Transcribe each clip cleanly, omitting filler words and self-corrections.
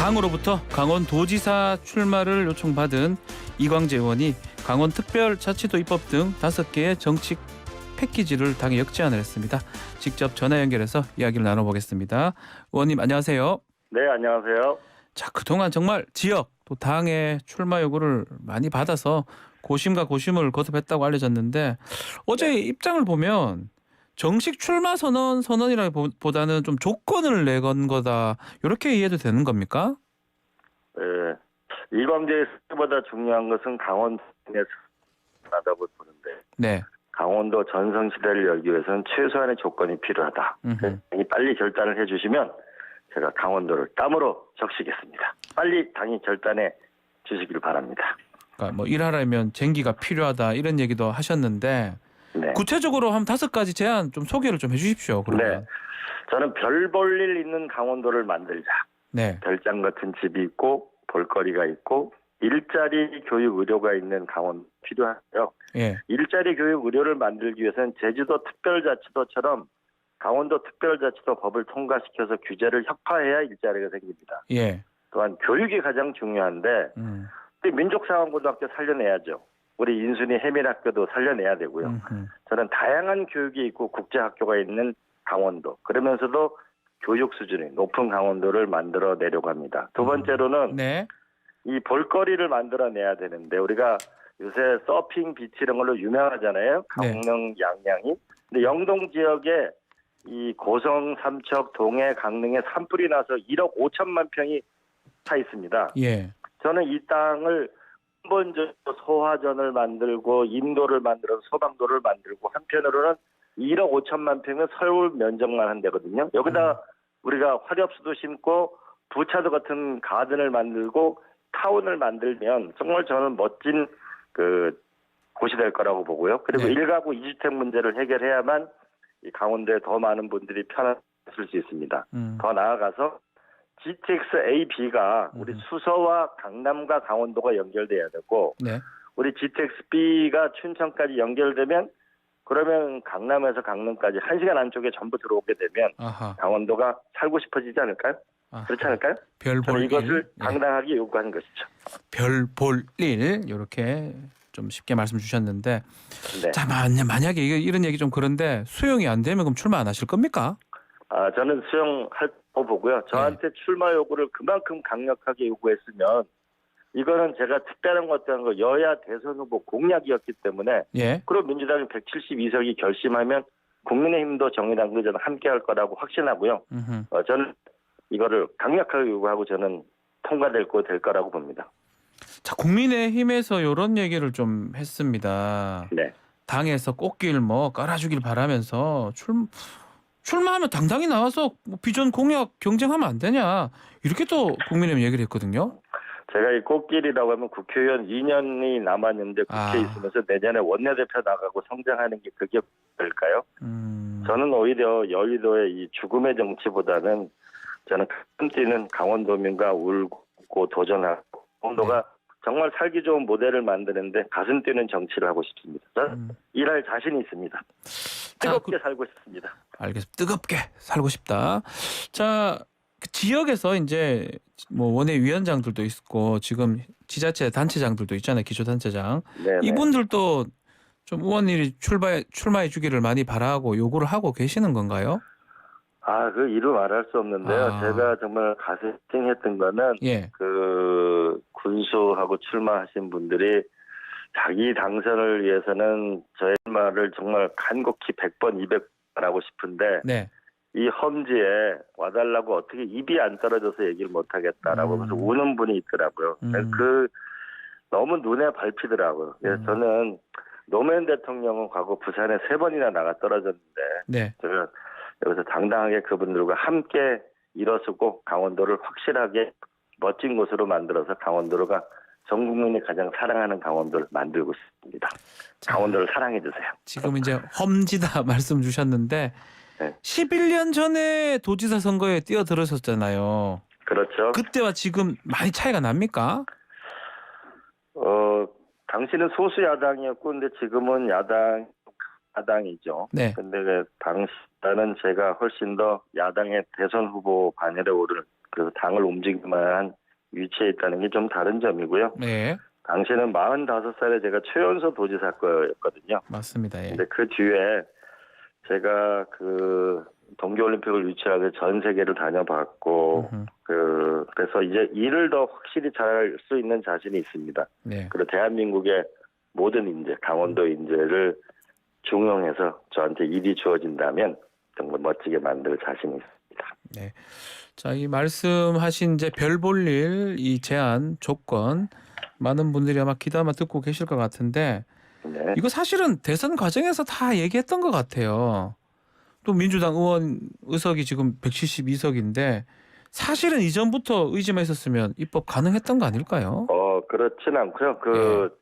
당으로부터 강원도지사 출마를 요청받은 이광재 의원이 강원특별자치도 입법 등 5개의 정책 패키지를 당에 역제안을 했습니다. 직접 전화 연결해서 이야기를 나눠보겠습니다. 의원님 안녕하세요. 네, 안녕하세요. 자, 그동안 정말 지역 또 당의 출마 요구를 많이 받아서 고심과 고심을 거듭했다고 알려졌는데 어제 입장을 보면 정식 출마 선언이라기보다는 좀 조건을 내건 거다 이렇게 이해도 되는 겁니까? 네, 이광재의 승리보다 중요한 것은 강원도의 승리하다고 보는데 네. 강원도 전성시대를 열기 위해서는 최소한의 조건이 필요하다. 당이 빨리 결단을 해주시면 제가 강원도를 땀으로 적시겠습니다. 빨리 당이 결단해 주시길 바랍니다. 그러니까 뭐 일하려면 쟁기가 필요하다 이런 얘기도 하셨는데 네. 구체적으로 한 5가지 제안 좀 소개를 좀 해주십시오. 그러면. 네, 저는 별 볼 일 있는 강원도를 만들자. 네. 별장 같은 집이 있고 볼거리가 있고 일자리 교육 의료가 있는 강원 필요하고요. 예. 일자리 교육 의료를 만들기 위해서는 제주도 특별자치도처럼 강원도 특별자치도 법을 통과시켜서 규제를 혁파해야 일자리가 생깁니다. 예. 또한 교육이 가장 중요한데 우리 민족사관고등학교 살려내야죠. 우리 인순이 해밀학교도 살려내야 되고요. 저는 다양한 교육이 있고 국제학교가 있는 강원도 그러면서도 교육 수준이 높은 강원도를 만들어내려고 합니다. 두 번째로는 네. 이 볼거리를 만들어내야 되는데 우리가 요새 서핑 비치 이런 걸로 유명하잖아요. 강릉, 양양이. 근데 영동 지역에 이 고성, 삼척, 동해, 강릉에 산불이 나서 1억 5천만 평이 차 있습니다. 예. 저는 이 땅을 근본적으로 소화전을 만들고 인도를 만들어서 소방도를 만들고 한편으로는 1억 5천만 평은 서울 면적만 한대거든요. 여기다 우리가 화렵수도 심고 부차도 같은 가든을 만들고 타운을 만들면 정말 저는 멋진 그 곳이 될 거라고 보고요. 그리고 네. 1가구 2주택 문제를 해결해야만 이 강원도에 더 많은 분들이 편안할 수 있습니다. 더 나아가서 GTX A, B가 우리 수서와 강남과 강원도가 연결돼야 되고 네. 우리 GTX B가 춘천까지 연결되면 그러면 강남에서 강릉까지 1시간 안쪽에 전부 들어오게 되면 아하. 강원도가 살고 싶어지지 않을까요? 아하. 그렇지 않을까요? 별 저는 볼 이것을 일. 당당하게 요구하는 것이죠. 별 볼 일 이렇게 좀 쉽게 말씀 주셨는데 네. 자 만약에 이런 얘기 좀 그런데 수용이 안 되면 그럼 출마 안 하실 겁니까? 저는 수용할 거 보고요. 저한테 출마 요구를 그만큼 강력하게 요구했으면 이거는 제가 특별한 것 같다는 거 여야 대선 후보 공약이었기 때문에 예. 그리고 민주당이 172석이 결심하면 국민의힘도 정의당도 저는 함께할 거라고 확신하고요. 저는 이거를 강력하게 요구하고 저는 통과될 거라고 봅니다. 자, 국민의힘에서 이런 얘기를 좀 했습니다. 네. 당에서 꽃길 뭐 깔아주길 바라면서 출마하면 당당히 나와서 뭐 비전 공약 경쟁하면 안 되냐 이렇게 또 국민의힘 얘기를 했거든요. 제가 이 꽃길이라고 하면 국회의원 2년이 남았는데 국회에 있으면서 내년에 원내대표 나가고 성장하는 게 그게 될까요? 저는 오히려 여의도의 이 죽음의 정치보다는 저는 가슴 뛰는 강원도민과 울고 도전하고 강원도가 정말 살기 좋은 모델을 만드는데 가슴 뛰는 정치를 하고 싶습니다. 저는 일할 자신이 있습니다. 뜨겁게 살고 싶습니다. 알겠습니다. 뜨겁게 살고 싶다. 자, 그 지역에서 이제 뭐 원외위원장들도 있고 지금 지자체 단체장들도 있잖아요. 기초단체장. 네네. 이분들도 좀 의원님이 출마해 주기를 많이 바라고 요구를 하고 계시는 건가요? 그 이루 말할 수 없는데요. 제가 정말 가슴 찡했던 거는 예. 그 군수하고 출마하신 분들이 자기 당선을 위해서는 저의 말을 정말 간곡히 100번, 200번 하고 싶은데 네. 이 험지에 와달라고 어떻게 입이 안 떨어져서 얘기를 못하겠다라고 그래서 우는 분이 있더라고요. 그 너무 눈에 밟히더라고요. 그래서 저는 노무현 대통령은 과거 부산에 3번이나 나가 떨어졌는데 네. 제가 여기서 당당하게 그분들과 함께 일어서고 강원도를 확실하게 멋진 곳으로 만들어서 강원도가 전 국민이 가장 사랑하는 강원도를 만들고 싶습니다. 강원도를 사랑해 주세요. 지금 이제 험지다 말씀 주셨는데 네. 11년 전에 도지사 선거에 뛰어들으셨잖아요. 그렇죠. 그때와 지금 많이 차이가 납니까? 당시는 소수 야당이었고 근데 지금은 야당이죠. 네. 근데 당시는 제가 훨씬 더 야당의 대선 후보 반열에 오를 그래서 당을 움직일 만한 위치에 있다는 게 좀 다른 점이고요. 네, 당시에는 45살에 제가 최연소 도지사 거였거든요. 맞습니다. 예. 근데 그 뒤에 제가 그 동계올림픽을 유치하게 전 세계를 다녀봤고, 음흠. 그래서 이제 일을 더 확실히 잘할 수 있는 자신이 있습니다. 네. 그리고 대한민국의 모든 인재, 강원도 인재를 중용해서 저한테 일이 주어진다면 정말 멋지게 만들 자신이 있습니다. 네. 자, 이 말씀하신 이제 별 볼 일, 이 제안, 조건 많은 분들이 아마 귀담아 듣고 계실 것 같은데 네. 이거 사실은 대선 과정에서 다 얘기했던 것 같아요. 또 민주당 의원 의석이 지금 172석인데 사실은 이전부터 의지만 있었으면 입법 가능했던 거 아닐까요? 그렇진 않고요.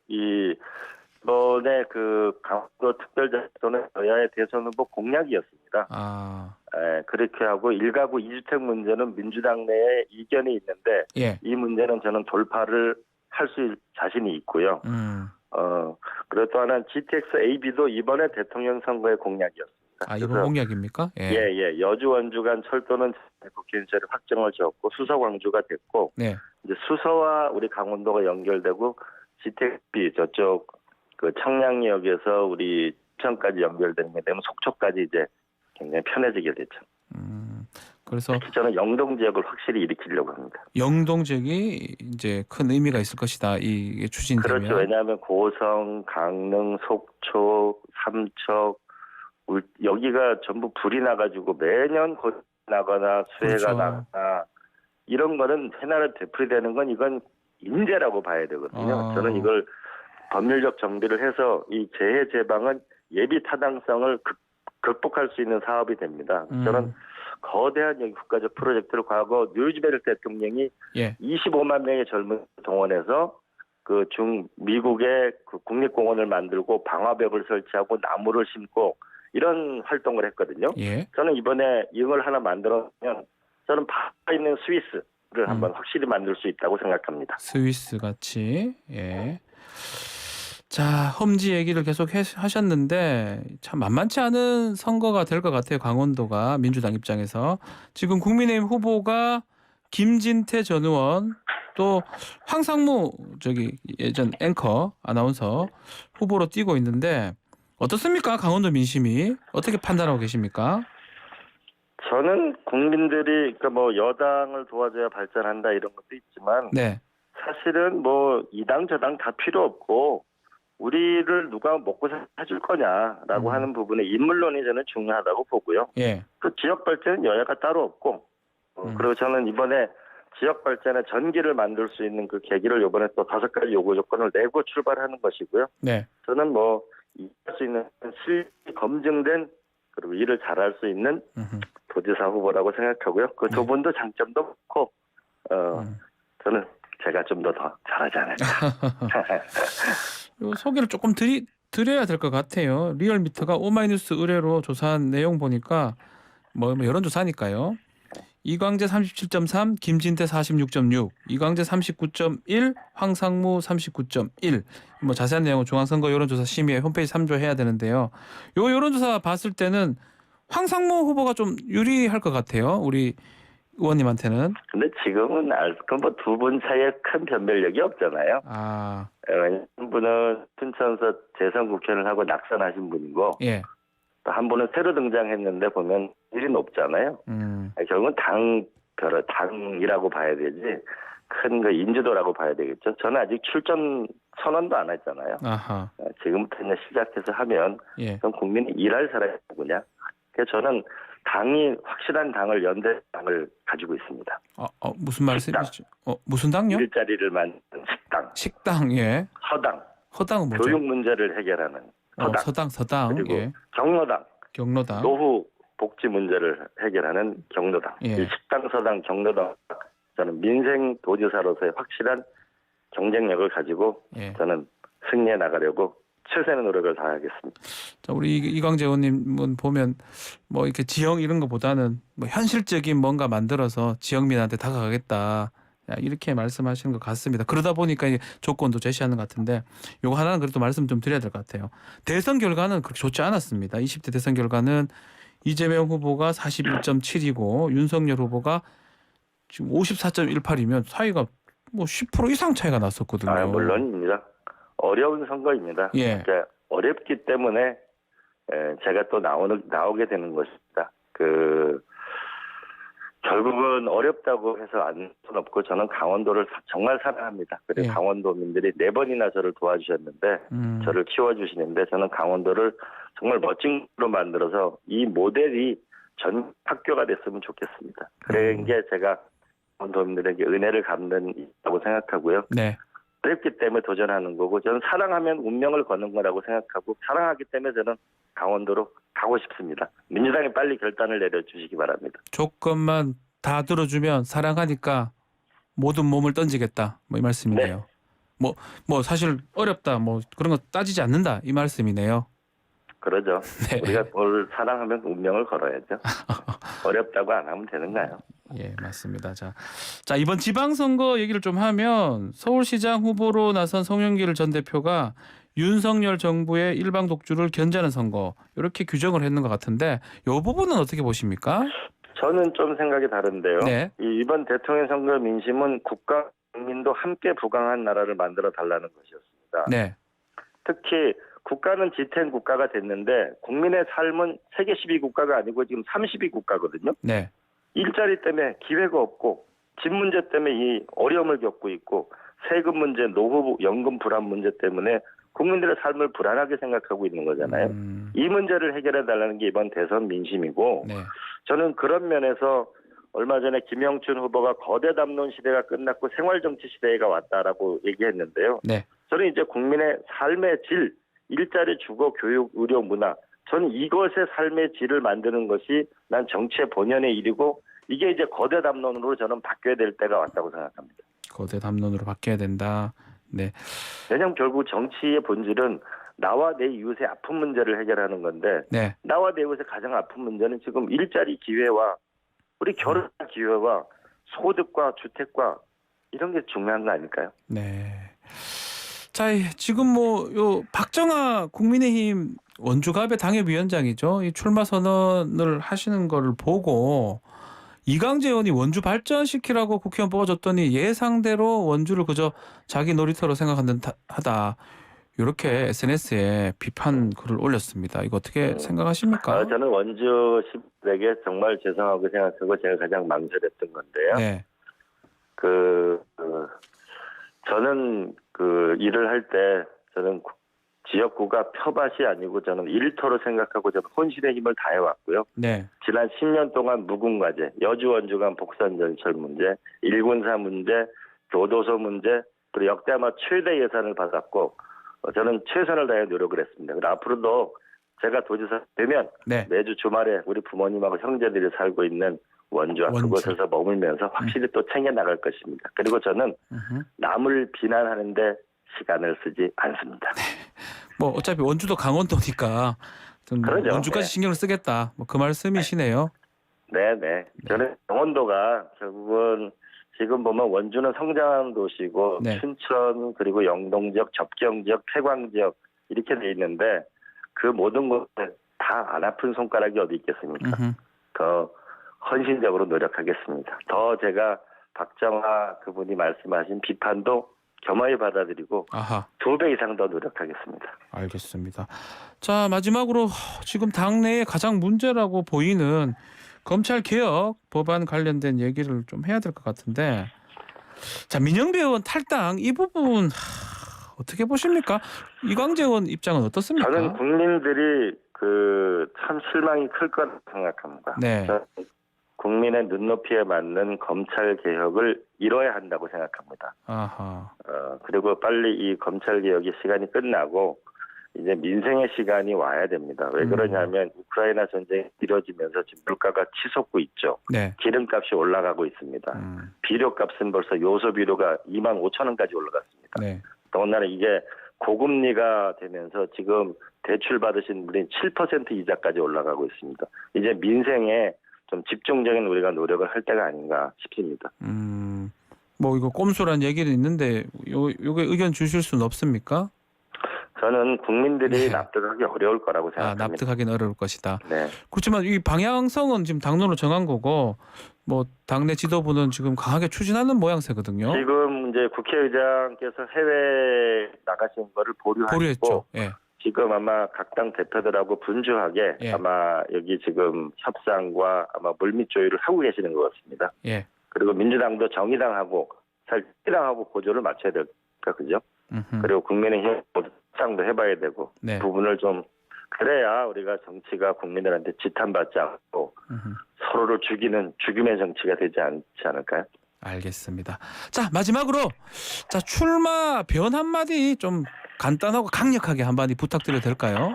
이번에 그 강원도 특별자치도는 여야의 대선 후보 공약이었습니다. 아, 그렇게 하고 1가구 2주택 문제는 민주당 내에 이견이 있는데 예. 이 문제는 저는 돌파를 할 수 있을 자신이 있고요. 그리고 또 하나는 GTX AB도 이번에 대통령 선거의 공약이었습니다. 아, 이번 공약입니까? 예. 예. 여주 원주 간 철도는 국회의원제를 확정을 지었고 수서 광주가 됐고 네. 이제 수서와 우리 강원도가 연결되고 GTX 저쪽 그 청량역에서 우리 부천까지 연결되는 게 되면 속초까지 이제 굉장히 편해지게 됐죠. 그래서 특히 저는 영동 지역을 확실히 일으키려고 합니다. 영동 지역이 이제 큰 의미가 있을 것이다. 이게 추진되면. 그렇죠. 왜냐하면 고성, 강릉, 속초, 삼척 여기가 전부 불이 나가지고 매년 곧 나거나 수해가 그렇죠. 나거나 이런 거는 해나라 되풀이되는 건 이건 인재라고 봐야 되거든요. 저는 이걸 법률적 정비를 해서 이 재해 재방은 예비 타당성을 극복할 수 있는 사업이 됩니다. 저는 거대한 여기 국가적 프로젝트를 과거 뉴즈베르 대통령이 25만 명의 젊은 동원해서 그 미국의 그 국립공원을 만들고 방화벽을 설치하고 나무를 심고 이런 활동을 했거든요. 저는 이번에 이걸 하나 만들었으면 저는 바로 있는 스위스를 한번 확실히 만들 수 있다고 생각합니다. 스위스 같이. 예. 자, 험지 얘기를 계속 하셨는데 참 만만치 않은 선거가 될 것 같아요. 강원도가 민주당 입장에서. 지금 국민의힘 후보가 김진태 전 의원 또 황상무 예전 앵커 아나운서 후보로 뛰고 있는데 어떻습니까? 강원도 민심이 어떻게 판단하고 계십니까? 저는 국민들이 그러니까 뭐 여당을 도와줘야 발전한다 이런 것도 있지만 네. 사실은 뭐 이 당 저 당 다 필요 없고 우리를 누가 먹고 사줄 거냐라고 하는 부분에 인물론이 저는 중요하다고 보고요. 예. 그 지역 발전은 여야가 따로 없고 그리고 저는 이번에 지역 발전의 전기를 만들 수 있는 그 계기를 이번에 또 5가지 요구 조건을 내고 출발하는 것이고요. 네. 저는 뭐 할 수 있는 실력이 검증된 그리고 일을 잘할 수 있는 도지사 후보라고 생각하고요. 그 두 분도 장점도 많고 저는 제가 좀 더 잘하지 않을까. 요 소개를 조금 드려야 될 것 같아요. 리얼미터가 오마이뉴스 의뢰로 조사한 내용 보니까 뭐 여론조사니까요. 이광재 37.3, 김진태 46.6, 이광재 39.1, 황상무 39.1. 뭐 자세한 내용은 중앙선거 여론조사 심의회 홈페이지 참조해야 되는데요. 요 여론조사 봤을 때는 황상무 후보가 좀 유리할 것 같아요. 우리 의원님한테는. 근데 지금은 뭐 두 분 사이에 큰 변별력이 없잖아요. 한 분은 춘천에서 재선 국회의원을 하고 낙선하신 분이고 예. 또 한 분은 새로 등장했는데 보면 일이 높잖아요. 결국은 당이라고 봐야 되지 큰 그 인지도라고 봐야 되겠죠. 저는 아직 출전 선언도 안 했잖아요. 지금부터 이제 시작해서 하면 그럼 국민이 일할 사람이 누구냐. 그래서 저는 당이 확실한 당을 연대당을 가지고 있습니다. 무슨 말씀이시죠? 무슨 당요? 일자리를 만드는 식당. 식당, 예. 허당은 뭐죠? 교육 문제를 해결하는 서당. 그리고 예. 경로당. 노후 복지 문제를 해결하는 경로당. 이 식당, 서당, 경로당. 저는 민생 도지사로서의 확실한 경쟁력을 가지고 저는 승리해 나가려고 최선의 노력을 다하겠습니다. 자, 우리 이광재 의원님은 보면 뭐 이렇게 지형 이런 것보다는 뭐 현실적인 뭔가 만들어서 지역민한테 다가가겠다. 이렇게 말씀하시는 것 같습니다. 그러다 보니까 조건도 제시하는 것 같은데 요거 하나는 그래도 말씀 좀 드려야 될 것 같아요. 대선 결과는 그렇게 좋지 않았습니다. 20대 대선 결과는 이재명 후보가 41.7이고 윤석열 후보가 지금 54.18이면 차이가 뭐 10% 이상 차이가 났었거든요. 아, 물론입니다. 어려운 선거입니다. 예. 그러니까 어렵기 때문에 제가 또 나오게 되는 것입니다. 결국은 어렵다고 해서 안 수는 없고 저는 강원도를 정말 사랑합니다. 그리고 예. 강원도민들이 4번이나 저를 도와주셨는데 저를 키워주시는데 저는 강원도를 정말 멋진 걸로 만들어서 이 모델이 전 학교가 됐으면 좋겠습니다. 그런 게 제가 강원도민들에게 은혜를 갚는 있다고 생각하고요. 네. 어렵기 때문에 도전하는 거고 저는 사랑하면 운명을 거는 거라고 생각하고 사랑하기 때문에 저는 강원도로 가고 싶습니다. 민주당이 빨리 결단을 내려주시기 바랍니다. 조건만 다 들어주면 사랑하니까 모든 몸을 던지겠다. 뭐 이 말씀이네요. 뭐 사실 어렵다. 뭐 그런 거 따지지 않는다. 이 말씀이네요. 그러죠. 네. 우리가 뭘 사랑하면 운명을 걸어야죠. 어렵다고 안 하면 되는가요? 예, 맞습니다. 자, 이번 지방선거 얘기를 좀 하면 서울시장 후보로 나선 송영길 전 대표가 윤석열 정부의 일방 독주를 견제하는 선거 이렇게 규정을 했는 것 같은데 이 부분은 어떻게 보십니까? 저는 좀 생각이 다른데요. 네. 이번 대통령 선거 민심은 국가 국민도 함께 부강한 나라를 만들어 달라는 것이었습니다. 네. 특히 국가는 G10 국가가 됐는데 국민의 삶은 세계 12국가가 아니고 지금 32국가거든요. 네. 일자리 때문에 기회가 없고 집 문제 때문에 이 어려움을 겪고 있고 세금 문제, 노후 연금 불안 문제 때문에 국민들의 삶을 불안하게 생각하고 있는 거잖아요. 이 문제를 해결해 달라는 게 이번 대선 민심이고 네. 저는 그런 면에서 얼마 전에 김영춘 후보가 거대 담론 시대가 끝났고 생활정치 시대가 왔다라고 얘기했는데요. 네. 저는 이제 국민의 삶의 질, 일자리, 주거, 교육, 의료, 문화 저는 이것의 삶의 질을 만드는 것이 난 정치의 본연의 일이고 이게 이제 거대 담론으로 저는 바뀌어야 될 때가 왔다고 생각합니다. 거대 담론으로 바뀌어야 된다. 네. 왜냐하면 결국 정치의 본질은 나와 내 이웃의 아픈 문제를 해결하는 건데 네. 나와 내 이웃의 가장 아픈 문제는 지금 일자리 기회와 우리 결혼 기회와 소득과 주택과 이런 게 중요한 거 아닐까요? 네. 자, 지금 요 박정아 국민의힘 원주갑의 당협위원장이죠. 이 출마 선언을 하시는 거를 보고 이강재 의원이 원주 발전시키라고 국회의원 뽑아줬더니 예상대로 원주를 그저 자기 놀이터로 생각하다. 이렇게 SNS에 비판 글을 올렸습니다. 이거 어떻게 생각하십니까? 저는 원주 시민에게 정말 죄송하고 생각하고 제가 가장 망설였던 건데요. 네. 저는 일을 할 때 저는 지역구가 표밭이 아니고 저는 일터로 생각하고 저는 혼신의 힘을 다해왔고요. 네. 지난 10년 동안 무궁화제, 여주 원주 간 복선전철 문제, 1군사 문제, 교도소 문제, 그리고 역대 아마 최대 예산을 받았고 저는 최선을 다해 노력을 했습니다. 그리고 앞으로도 제가 도지사 되면 네. 매주 주말에 우리 부모님하고 형제들이 살고 있는 원주와 그곳에서 머물면서 확실히 또 챙겨나갈 것입니다. 그리고 저는 남을 비난하는데 시간을 쓰지 않습니다. 뭐 어차피 원주도 강원도니까 좀 그러죠. 원주까지 네. 신경을 쓰겠다. 뭐 그 말씀이시네요. 네네. 저는 강원도가 결국은 지금 보면 원주는 성장하는 도시고 네. 춘천 그리고 영동 지역, 접경 지역, 태광 지역 이렇게 돼 있는데 그 모든 곳에 다 안 아픈 손가락이 어디 있겠습니까? 더 헌신적으로 노력하겠습니다. 더 제가 박정아 그분이 말씀하신 비판도 겸허히 받아들이고 아하. 2배 이상 더 노력하겠습니다. 알겠습니다. 자, 마지막으로 지금 당내에 가장 문제라고 보이는 검찰 개혁 법안 관련된 얘기를 좀 해야 될 것 같은데, 자, 민영배 의원 탈당 이 부분 어떻게 보십니까? 이광재 의원 입장은 어떻습니까? 저는 국민들이 참 실망이 클 거라고 생각합니다. 네. 저는 국민의 눈높이에 맞는 검찰 개혁을 이뤄야 한다고 생각합니다. 아하. 그리고 빨리 이 검찰 개혁의 시간이 끝나고 이제 민생의 시간이 와야 됩니다. 왜 그러냐면 우크라이나 전쟁이 길어지면서 지금 물가가 치솟고 있죠. 네. 기름값이 올라가고 있습니다. 비료값은 벌써 요소 비료가 25,000원까지 올라갔습니다. 네. 더군다나 이게 고금리가 되면서 지금 대출 받으신 분이 7% 이자까지 올라가고 있습니다. 이제 민생에 좀 집중적인 우리가 노력을 할 때가 아닌가 싶습니다. 뭐 이거 꼼수란 얘기는 있는데 요게 의견 주실 수는 없습니까? 저는 국민들이 네. 납득하기 어려울 거라고 생각합니다. 납득하기는 어려울 것이다. 네. 그렇지만 이 방향성은 지금 당론으로 정한 거고 뭐 당내 지도부는 지금 강하게 추진하는 모양새거든요. 지금 이제 국회의장께서 해외 나가신 거를 보류하시고 보류했죠. 예. 지금 아마 각 당 대표들하고 분주하게 예. 아마 여기 지금 협상과 아마 물밑 조율을 하고 계시는 것 같습니다. 예. 그리고 민주당도 정의당하고 새누리당하고 고조를 맞춰야 될까 그죠? 음흠. 그리고 국민의힘 협상도 해봐야 되고 네. 부분을 좀 그래야 우리가 정치가 국민들한테 지탄받지 않고 음흠. 서로를 죽임의 정치가 되지 않지 않을까요? 알겠습니다. 자, 마지막으로 자, 출마 변 한마디 좀 간단하고 강력하게 한마디 부탁드려도 될까요?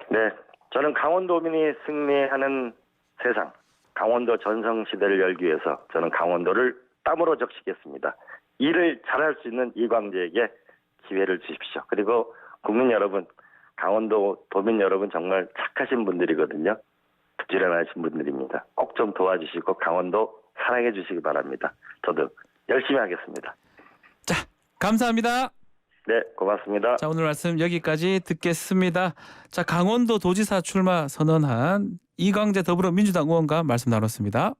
네, 저는 강원도민이 승리하는 세상, 강원도 전성시대를 열기 위해서 저는 강원도를 땀으로 적시겠습니다. 일을 잘할 수 있는 이광재에게 기회를 주십시오. 그리고 국민 여러분, 강원도 도민 여러분 정말 착하신 분들이거든요. 부지런하신 분들입니다. 꼭 좀 도와주시고 강원도 사랑해 주시기 바랍니다. 저도 열심히 하겠습니다. 자, 감사합니다. 네, 고맙습니다. 자, 오늘 말씀 여기까지 듣겠습니다. 자, 강원도 도지사 출마 선언한 이광재 더불어민주당 의원과 말씀 나눴습니다.